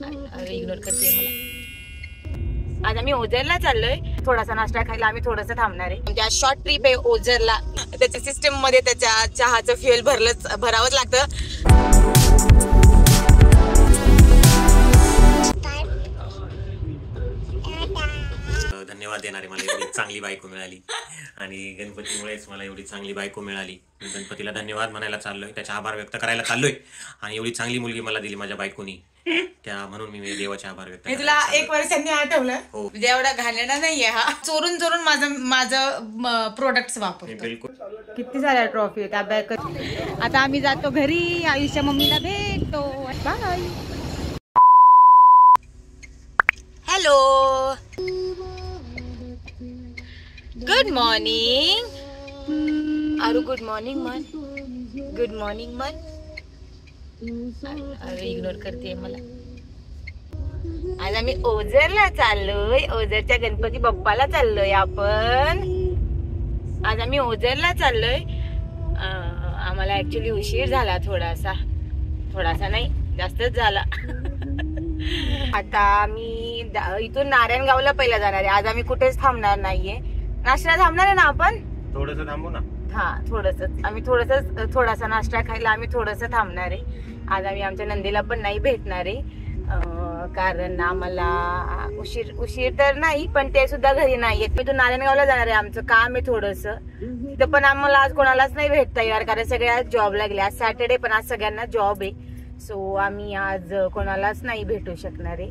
Ignore करते मला। आज आम्ही ओझरला चाललोय, थोडासा नाश्ता खायला आम्ही थोडंसं थांबणार आहे। म्हणजे आज शॉर्ट ट्रिप आहे ओझरला। त्याच्या सिस्टम मध्ये त्याच्या चहाचं फ्युएल भरावंच लागतं। धन्यवाद देणारे, मला एवढी चांगली बायको मिळाली आणि गणपतीमुळेच मला एवढी चांगली बायको मिळाली। मी गणपतीला धन्यवाद म्हणायला चाललोय, त्याचा आभार व्यक्त करायला चाललोय आणि एवढी चांगली मुलगी मला दिली माझ्या बायकोनी, त्या म्हणून मी देवाचे आभार व्यक्त करायला। तुला 1 वर्षांनी आठवलं, म्हणजे एवढा घाणेरडा नाहीये हा। चोरून चोरून माझं प्रोडक्ट्स वापरतो। बिलकुल। किती साऱ्या ट्रॉफी आहेत अभ्यास। आता आम्ही जातो घरी, आयुष्या मम्मीला भेटतो। बाय। हॅलो, गुड मॉर्निंग आरू। गुड मॉर्निंग मन, गुड मॉर्निंग मन। अरे इग्नोर करते मला। आज आम्ही ओझरला चाललोय, ओझरच्या गणपती बाप्पाला चाललोय आपण। आज आम्ही ओझरला चाललोय। आम्हाला ऍक्च्युली उशीर झाला, थोडासा नाही जास्तच झाला। आता आम्ही इथून नारायणगावला पहिला जाणार आहे। आज आम्ही कुठेच थांबणार नाहीये। नाश्त्याला थांबणार आहे ना आपण, थोडंसं थांबू ना। हा थोडासा नाश्ता खायला आम्ही थोडंसं थांबणार आहे। आज आम्ही आमच्या नंदीला पण नाही भेटणार आहे, कारण आम्हाला उशीर तर नाही, पण ते सुद्धा घरी नाही आहेत। मी तो नारायणगावला जाणार आहे, आमचं काम आहे थोडंसं तिथं, पण आम्हाला आज कोणालाच नाही भेटता येणार, कारण सगळे आज जॉबला गेले। आज सॅटर्डे, पण आज सगळ्यांना जॉब आहे, सो आम्ही आज कोणालाच नाही भेटू शकणार आहे।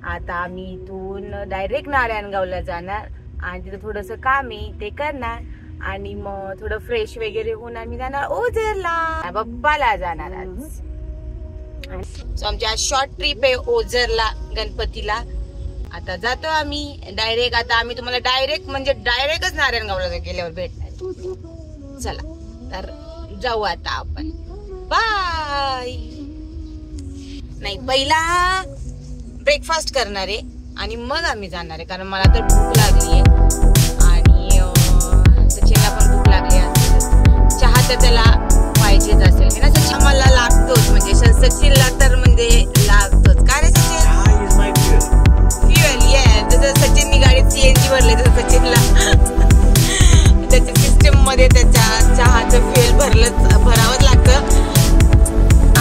आता आम्ही इथून डायरेक्ट नारायणगावला जाणार आणि तिथं थोडंसं काम आहे ते करणार आणि मग थोडं फ्रेश वगैरे होऊन आम्ही जाणार ओझरला, बाप्पाला जाणार आज। सो आमची आज शॉर्ट ट्रिप आहे ओझरला गणपतीला। आता जातो आम्ही डायरेक्ट। आता आम्ही तुम्हाला डायरेक्टच नारायणगावला गेल्यावर भेटणार। चला तर जाऊ आता आपण, बाय। नाही, पहिला ब्रेकफास्ट करणार आहे आणि मग आम्ही जाणार आहे, कारण मला तर भूक लागली आहे आणि सचिनला पण भूक लागली असेल। चहा तर त्याला पाहिजेच असेल ना, चहा मला लागतोच, म्हणजे सचिनला तर म्हणजे लागतोच। काय रे सचिन? फ्युएल। ये जसं सचिननी गाडीत CNG भरले, तसं सचिनला त्याच्या सिस्टम मध्ये त्याच्या चहाचं फ्युएल भरावंच लागतं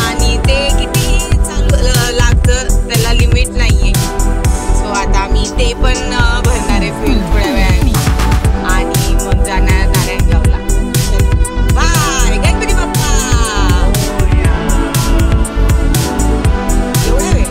आणि ते किती लागतं त्याला लिमिट नाहीये। सो आता आम्ही ते पण भरणार आहे फ्युएल थोड्या वेळाने आणि मग जाणार नारायणगावला। बाय गणपती बाप्पा। एवढा वेळ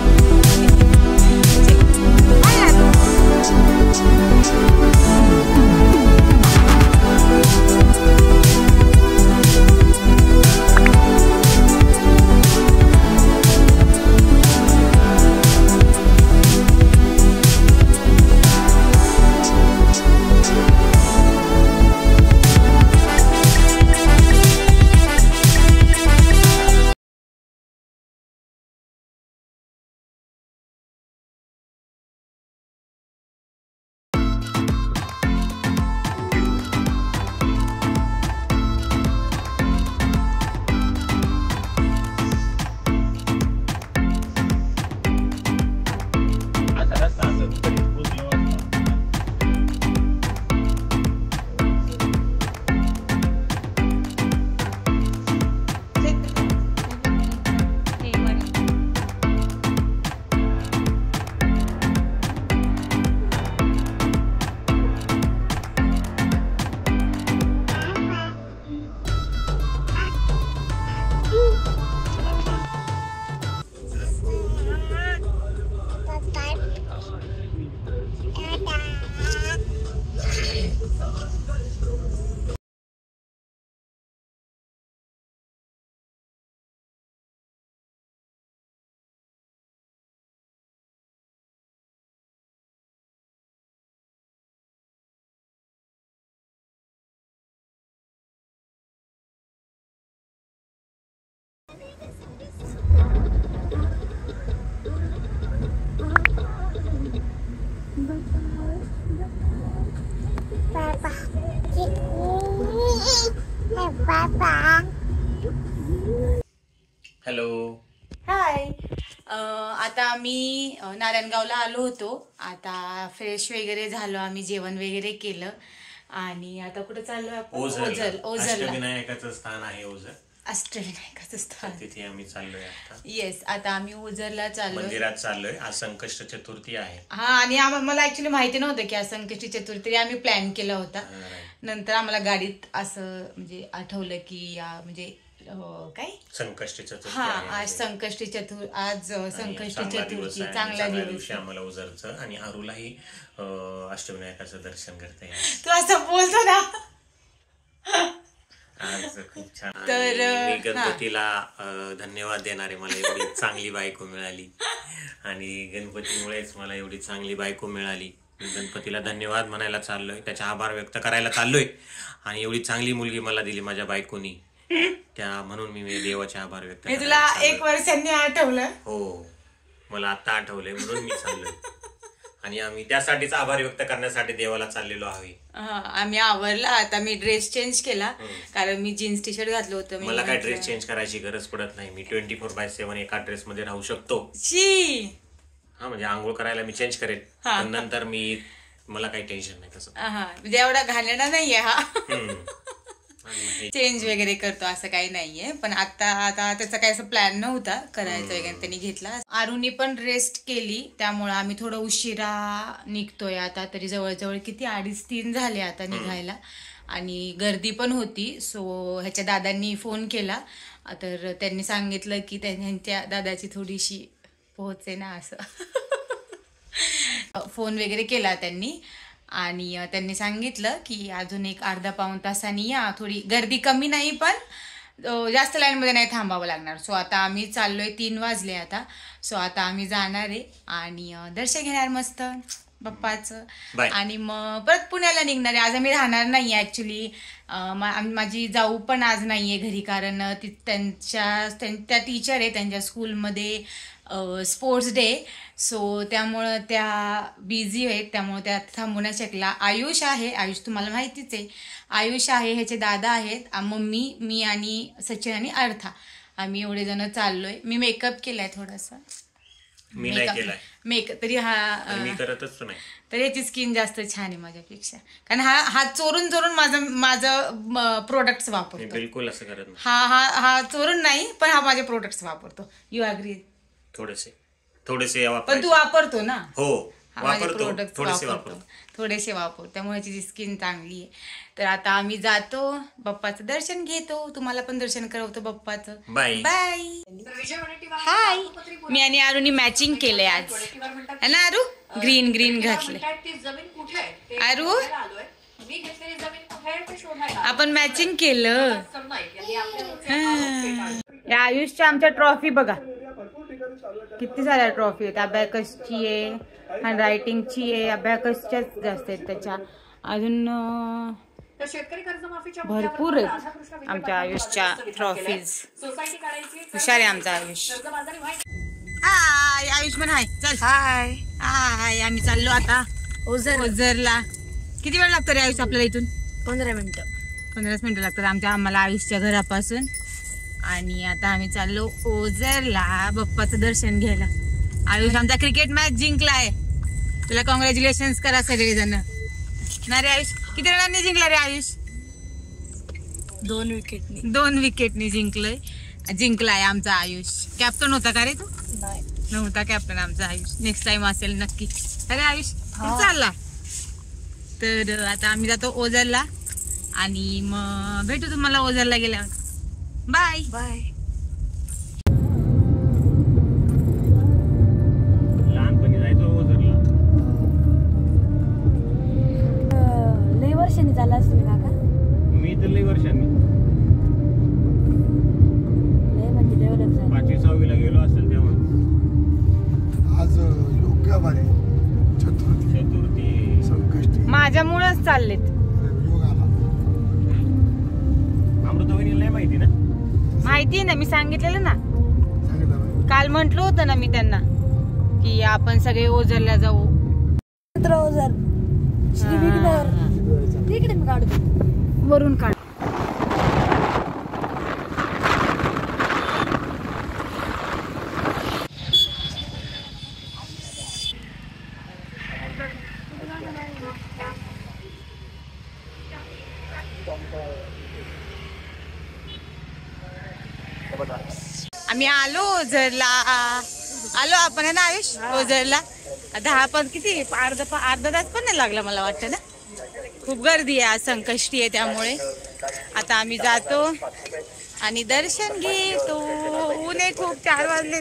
हॅलो, हाय। आता आम्ही नारायणगावला आलो होतो. आता फ्रेश वगैरे झालो, आम्ही जेवण वगैरे केलं आणि आता कुठे चाललो आपण? ओझरला. अष्टविनायकाचं स्थान आहे ओझर, अष्टविनायकाचं स्थान, तिथे आम्ही चाललोय आता. येस, आता आम्ही ओझरला चाललोय, मंदिरात चाललोय. आज संकष्ट चतुर्थी आहे. हा, आणि मला ऍक्च्युली माहिती नव्हतं की आज संकष्टी चतुर्थी. आम्ही प्लॅन केला होता. नंतर आम्हाला गाडीत असं म्हणजे आठवलं की म्हणजे काय संकष्टी चतुर्थी. हा, आज संकष्टी चतुर्थी, आज संकष्टी चतुर्थी, चांगला दिवस आम्हाला ओझरचं आणि आरूलाही अष्टविनायकाचं दर्शन करता येईल. तू असं बोलतो ना. आज खूप छान. तर मी गणपतीला धन्यवाद देणारे, मला एवढी चांगली बायको मिळाली आणि गणपतीमुळेच मला एवढी चांगली बायको मिळाली. मी गणपतीला धन्यवाद म्हणायला चाललोय, त्याचे आभार व्यक्त करायला चाललोय आणि एवढी चांगली मुलगी मला दिली माझ्या बायकोनी, त्या म्हणून मी देवाचे आभार व्यक्त करतो. तुला 1 वर्षांनी आठवलं? हो, मला आता आठवलंय म्हणून मी चाललोय आणि आम्ही त्यासाठीच आभार व्यक्त करण्यासाठी देवाला चाललेलो आहे. आम्ही आवरला. आता मी ड्रेस चेंज केला कारण मी जीन्स टी शर्ट घातलं होतं. मला काय ड्रेस चेंज करायची गरज पडत नाही. मी 24/7 एका ड्रेस मध्ये राहू शकतो. हा, म्हणजे आंघोळ करायला मी चेंज करेल, पण नंतर मला काही टेन्शन नाही तसं. म्हणजे एवढा घाणेरडा नाहीये हा. चेंज वगैरे करतो असं काही नाहीये, पण आता त्याचा काही असं प्लॅन नव्हता करायचा वगैरे, त्यांनी घेतला. आरुनी पण रेस्ट केली, त्यामुळे आम्ही थोडं उशिरा निघतोय आता. तरी जवळजवळ किती 2:30-3 झाले आता निघायला आणि गर्दी पण होती. सो ह्याच्या दादांनी फोन केला, तर त्यांनी सांगितलं की त्यांच्या दादाची थोडीशी पोहोचे ना असं. फोन वगैरे केला त्यांनी आणि त्यांनी सांगितलं की अजून एक अर्धा-पाऊण तासांनी या, थोडी गर्दी कमी नाही पण जास्त लाईनमध्ये नाही थांबावं लागणार. सो आता आम्ही चाललोय, 3 वाजले आता. सो आता आम्ही जाणार आहे आणि दर्शन घेणार मस्त बाप्पाचं आणि मग परत पुण्याला निघणार आहे. आज आम्ही राहणार नाही ऍक्च्युली. माझी जाऊ पण आज नाहीये घरी, कारण त्या टीचर आहे, त्यांच्या स्कूलमध्ये स्पोर्ट्स डे. सो त्यामुळं त्या बिझी आहेत, त्यामुळे त्या थांबू नाही शकला. आयुष आहे, आयुष तुम्हाला माहितीच आहे. आयुष आहे, ह्याचे दादा आहेत, मम्मी, मी आणि सचिन आणि अर्था, आम्ही एवढे जण चाललोय. मी मेकअप केलाय थोडासा. मी नाही केलाय मेकअप, तरी मी करतच नाही. तर याची स्किन जास्त छान आहे माझ्यापेक्षा, कारण हा चोरून माझं प्रोडक्ट्स वापरतो. बिलकुल असं करत नाही. हा चोरून नाही, पण हा माझे प्रोडक्ट्स वापरतो. You agree? थोडेसे पण तू वापरतो ना? हो, वापरतो, थोडेसे वापरतो, त्यामुळे याची स्किन चांगली आहे. तर आता आम्ही जातो, बाप्पाचं दर्शन घेतो, तुम्हाला पण दर्शन करवतो बाप्पाचं. Bye bye. हाय, मी आणि आरुनी मॅचिंग केलंय आज, है ना आरू? ग्रीन घातले. आरू, आपण मॅचिंग केलं. या आयुषच्या आमच्या ट्रॉफी बघा किती साऱ्या ट्रॉफी आहेत. अबॅकसची आहे, हँडरायटिंगची आहे, अबॅकसच्याच जास्त आहेत त्याच्या. अजून भरपूर आहेत आमच्या आयुषच्या ट्रॉफीज. हुशार आहे आमचा आयुष. हाय, आयुष पण हाय. चल हाय हाय. आम्ही चाललो आता ओझरला. किती वेळ लागतो रे आयुष आपल्याला इथून? 15 मिनिटं लागतात आम्हाला आयुषच्या घरापासून. आणि आता आम्ही चाललो ओझरला बाप्पाचं दर्शन घ्यायला. आयुष आमचा क्रिकेट मॅच जिंकलाय, तुला कॉंग्रॅच्युलेशन्स करा सगळेजण. ना रे आयुष, किती रनांनी जिंकला रे आयुष? 2 विकेटनी जिंकलाय आमचा आयुष. कॅप्टन होता का रे तू? नव्हता कॅप्टन आमचा आयुष. नेक्स्ट टाइम असेल नक्की. अरे आयुष चालला. तर आता आम्ही जातो ओझरला आणि मग भेटू तुम्हाला ओझरला गेल्यावर. Bye bye. लहानपणी जायचो ओझरला. लई वर्षांनी झाला असेल काका? मी तर लई वर्षांनी, लई म्हणजे डेव्हलप झालं. 5वी-6वी ला गेलो असेल तेव्हा. आज योग्य बारी चतुर्थी संकष्टी माझ्यामुळेच चाललेत. योग आला. अमृतवाहिनीला नाही माहिती ना? माहिती ना, मी सांगितलेलं ना सांगितलं काल. म्हटलं होतं ना मी त्यांना की आपण सगळे ओझरला जाऊ. ओझर श्री विघ्नहर तिकडे मी काढतो, वरून काढ. आम्ही आलो ओझरला, आलो आपण आहे ना आयुष ओझरला. 10 पण किती अर्धा तास पण नाही लागला मला वाटतं ना. खूप गर्दी आहे आज, संकष्टी आहे त्यामुळे. आता आम्ही जातो आणि दर्शन घेतो. ऊन आहे खूप, 4 वाजले.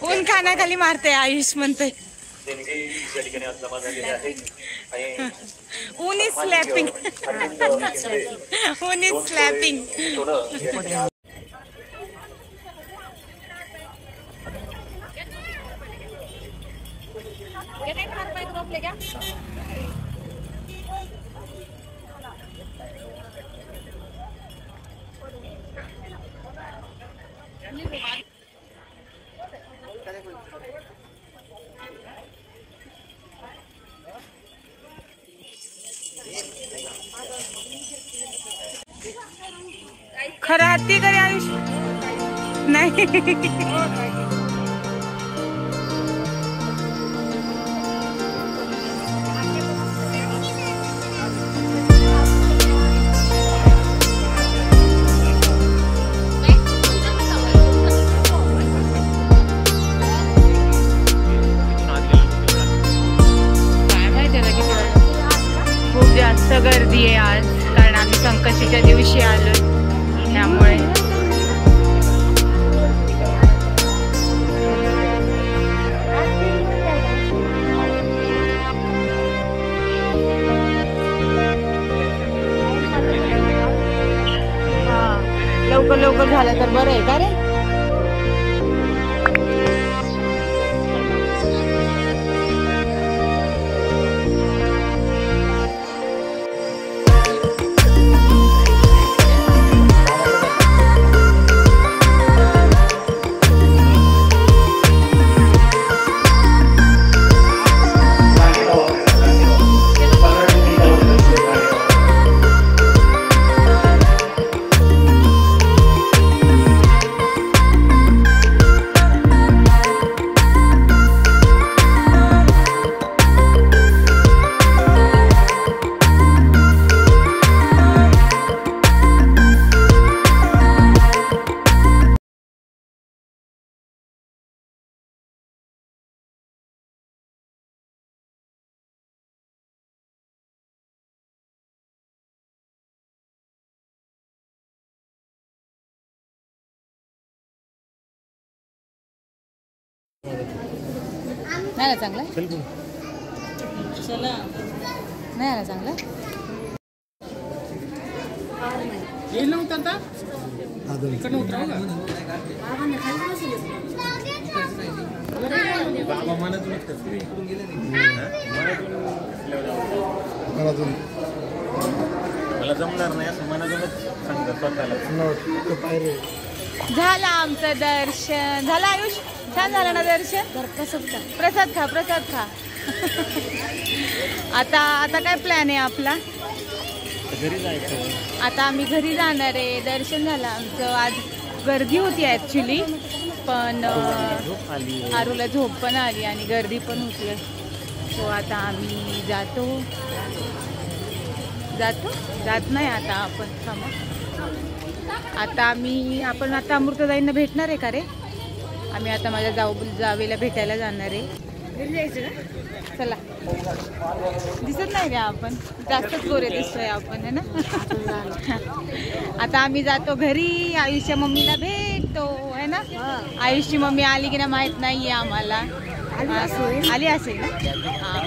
ऊन कानाखाली मारते आयुष म्हणतोय. ऊन इज स्लॅपिंग. ऊन इज स्लॅपिंग. खरं हत्ती तरी आयुष नाही. खूप जास्त गर्दी आहे आज, कारण आम्ही संकष्टीच्या दिवशी आलो त्यामुळे. लवकर लवकर झालं तर बरं आहे का रे. नाही ना चांगलं, नाही ना चांगलं. मला जमणार नाही असं मनातूनच सांगतो स्वतःला. झालं आमचं दर्शन. झालं आयुष, छान झालं ना दर्शन. प्रसाद खा, प्रसाद खा. आता काय प्लॅन आहे आपला? घरी जायचं. आता आम्ही घरी जाणार आहे. दर्शन झालं आमचं. आज गर्दी होती ॲक्च्युली, पण आरूला झोप पण आली आणि गर्दी पण होती. सो आता आम्ही जात नाही आता आपण. आता आपण आता अमृताताईंना भेटणार आहे का रे? आम्ही आता माझ्या जावेला भेटायला जाणार आहे. घरी जायचं का? चला. दिसत नाही रे आपण, जास्तच गोरे दिसतोय आपण, है ना. आता आम्ही जातो घरी. आयुषच्या मम्मीला भेटतो, है ना. आयुषची मम्मी आली की ना माहित नाहीये आम्हाला. आली असेल ना.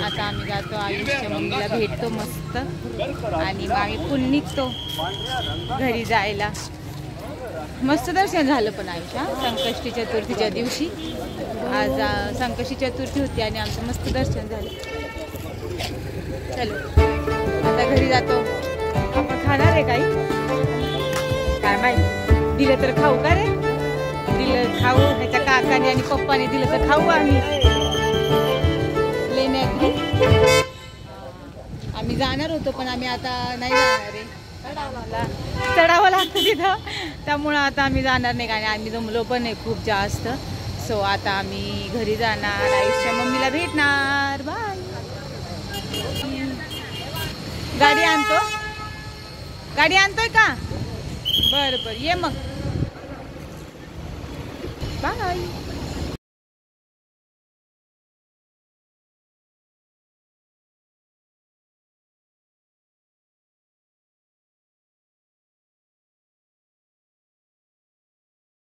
आता आम्ही जातो, आयुषच्या मम्मीला भेटतो मस्त, आणि मग आम्ही पुन्हा निघतो घरी जायला. मस्त दर्शन झालं पण आयुष्या संकष्टी चतुर्थीच्या दिवशी. आज संकष्टी चतुर्थी होती आणि आमचं मस्त दर्शन झालं. चलो आता घरी जातो. आपण खाणार आहे काही? काय माहिती, दिलं तर खाऊ का रे? दिलं खाऊ. त्याच्या काकाने आणि पप्पाने दिलं तर खाऊ. आम्ही जाणार होतो पण आम्ही आता नाही जाणार आहे. चढावं लागतं तिथं, त्यामुळं आता आम्ही जाणार नाही. आणि आम्ही जमलो पण नाही खूप जास्त. सो आता आम्ही घरी जाणार, आयुषच्या मम्मीला भेटणार. बाय. गाडी आणतोय का? बरं बरं ये मग बाय.